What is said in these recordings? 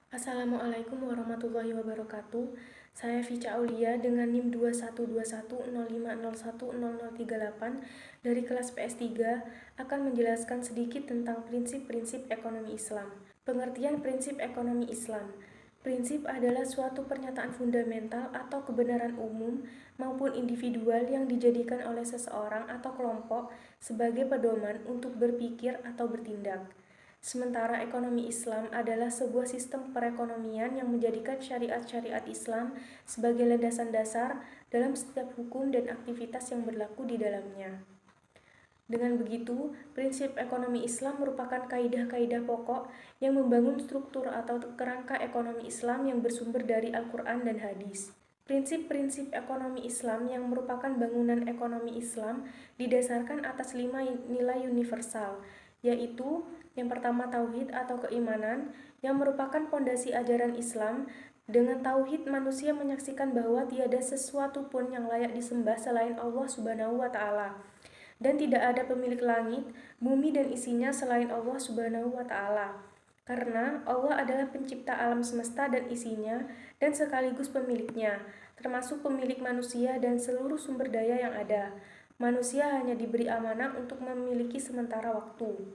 Assalamualaikum warahmatullahi wabarakatuh. Saya Vica Aulia dengan NIM 212105010038 dari kelas PS3 akan menjelaskan sedikit tentang prinsip-prinsip ekonomi Islam. Pengertian prinsip ekonomi Islam. Prinsip adalah suatu pernyataan fundamental atau kebenaran umum maupun individual yang dijadikan oleh seseorang atau kelompok sebagai pedoman untuk berpikir atau bertindak. Sementara ekonomi Islam adalah sebuah sistem perekonomian yang menjadikan syariat-syariat Islam sebagai landasan dasar dalam setiap hukum dan aktivitas yang berlaku di dalamnya. Dengan begitu, prinsip ekonomi Islam merupakan kaidah-kaidah pokok yang membangun struktur atau kerangka ekonomi Islam yang bersumber dari Al-Quran dan Hadis. Prinsip-prinsip ekonomi Islam yang merupakan bangunan ekonomi Islam didasarkan atas 5 nilai universal, yaitu yang pertama tauhid atau keimanan, yang merupakan pondasi ajaran Islam. Dengan tauhid, manusia menyaksikan bahwa tiada sesuatu pun yang layak disembah selain Allah Subhanahu wa Ta'ala, dan tidak ada pemilik langit, bumi, dan isinya selain Allah Subhanahu wa Ta'ala. Karena Allah adalah pencipta alam semesta dan isinya, dan sekaligus pemiliknya, termasuk pemilik manusia dan seluruh sumber daya yang ada. Manusia hanya diberi amanah untuk memiliki sementara waktu.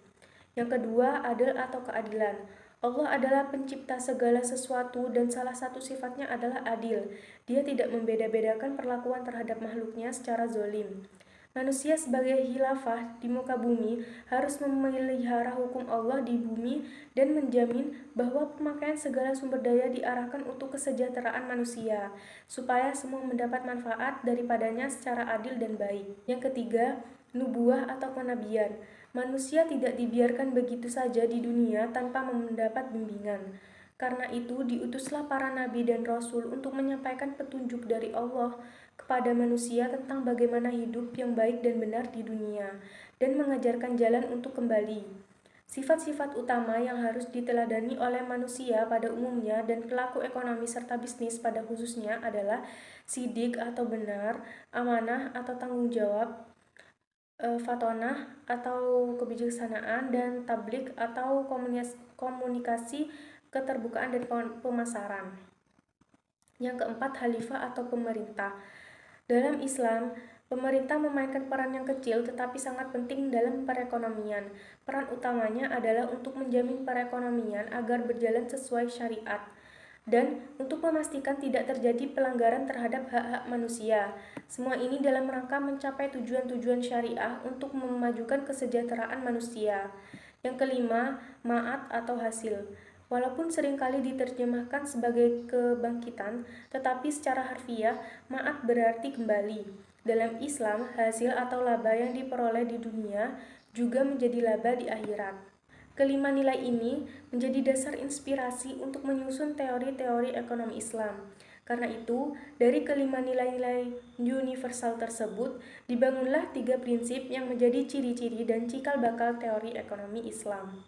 Yang kedua, adil atau keadilan. Allah adalah pencipta segala sesuatu dan salah satu sifatnya adalah adil. Dia tidak membeda-bedakan perlakuan terhadap makhluknya secara zolim. Manusia sebagai khilafah di muka bumi harus memelihara hukum Allah di bumi dan menjamin bahwa pemakaian segala sumber daya diarahkan untuk kesejahteraan manusia, supaya semua mendapat manfaat daripadanya secara adil dan baik. Yang ketiga, nubuah atau kenabian. Manusia tidak dibiarkan begitu saja di dunia tanpa mendapat bimbingan. Karena itu diutuslah para nabi dan rasul untuk menyampaikan petunjuk dari Allah kepada manusia tentang bagaimana hidup yang baik dan benar di dunia, dan mengajarkan jalan untuk kembali. Sifat-sifat utama yang harus diteladani oleh manusia pada umumnya dan pelaku ekonomi serta bisnis pada khususnya adalah sidik atau benar, amanah atau tanggung jawab, fatonah atau kebijaksanaan, dan tablik atau komunikasi, keterbukaan, dan pemasaran. Yang keempat, khalifah atau pemerintah. Dalam Islam, pemerintah memainkan peran yang kecil tetapi sangat penting dalam perekonomian. Peran utamanya adalah untuk menjamin perekonomian agar berjalan sesuai syariat dan untuk memastikan tidak terjadi pelanggaran terhadap hak-hak manusia. Semua ini dalam rangka mencapai tujuan-tujuan syariah untuk memajukan kesejahteraan manusia. Yang kelima, ma'at atau hasil. Walaupun seringkali diterjemahkan sebagai kebangkitan, tetapi secara harfiah, ma'at berarti kembali. Dalam Islam, hasil atau laba yang diperoleh di dunia juga menjadi laba di akhirat. Kelima nilai ini menjadi dasar inspirasi untuk menyusun teori-teori ekonomi Islam. Karena itu, dari kelima nilai-nilai universal tersebut, dibangunlah 3 prinsip yang menjadi ciri-ciri dan cikal bakal teori ekonomi Islam.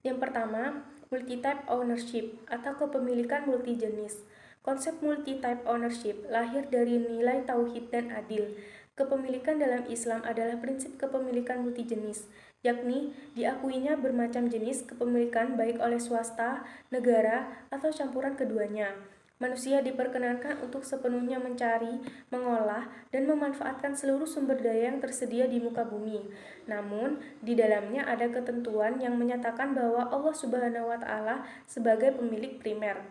Yang pertama, multi-type ownership atau kepemilikan multijenis. Konsep multi-type ownership lahir dari nilai tauhid dan adil. Kepemilikan dalam Islam adalah prinsip kepemilikan multijenis, yakni diakuinya bermacam jenis kepemilikan baik oleh swasta, negara, atau campuran keduanya. Manusia diperkenankan untuk sepenuhnya mencari, mengolah, dan memanfaatkan seluruh sumber daya yang tersedia di muka bumi. Namun, di dalamnya ada ketentuan yang menyatakan bahwa Allah Subhanahu wa Ta'ala sebagai pemilik primer.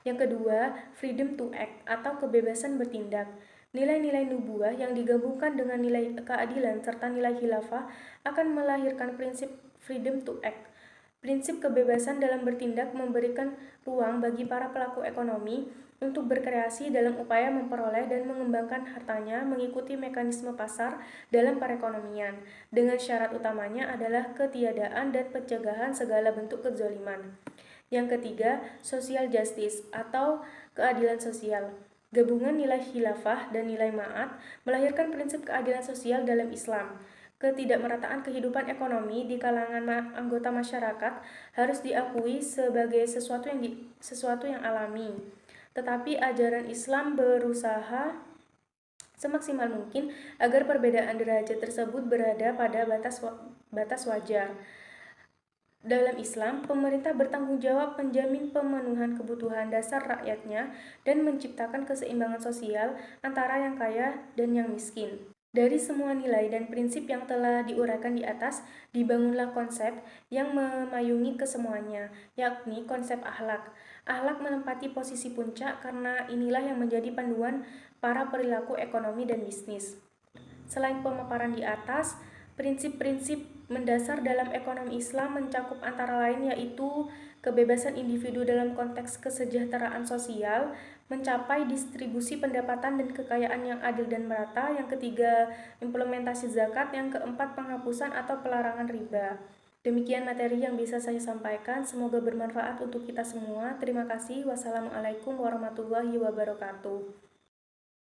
Yang kedua, freedom to act atau kebebasan bertindak. Nilai-nilai nubuah yang digabungkan dengan nilai keadilan serta nilai khilafah akan melahirkan prinsip freedom to act. Prinsip kebebasan dalam bertindak memberikan ruang bagi para pelaku ekonomi untuk berkreasi dalam upaya memperoleh dan mengembangkan hartanya mengikuti mekanisme pasar dalam perekonomian, dengan syarat utamanya adalah ketiadaan dan pencegahan segala bentuk kezaliman. Yang ketiga, social justice atau keadilan sosial. Gabungan nilai khilafah dan nilai ma'at melahirkan prinsip keadilan sosial dalam Islam. Ketidakmerataan kehidupan ekonomi di kalangan anggota masyarakat harus diakui sebagai sesuatu yang alami. Tetapi ajaran Islam berusaha semaksimal mungkin agar perbedaan derajat tersebut berada pada batas wajar. Dalam Islam, pemerintah bertanggung jawab menjamin pemenuhan kebutuhan dasar rakyatnya dan menciptakan keseimbangan sosial antara yang kaya dan yang miskin. Dari semua nilai dan prinsip yang telah diuraikan di atas, dibangunlah konsep yang memayungi kesemuanya, yakni konsep akhlak. Akhlak menempati posisi puncak karena inilah yang menjadi panduan para perilaku ekonomi dan bisnis. Selain pemaparan di atas, prinsip-prinsip mendasar dalam ekonomi Islam mencakup antara lain yaitu kebebasan individu dalam konteks kesejahteraan sosial, mencapai distribusi pendapatan dan kekayaan yang adil dan merata, yang ketiga implementasi zakat, yang keempat penghapusan atau pelarangan riba. Demikian materi yang bisa saya sampaikan, semoga bermanfaat untuk kita semua. Terima kasih. Wassalamualaikum warahmatullahi wabarakatuh.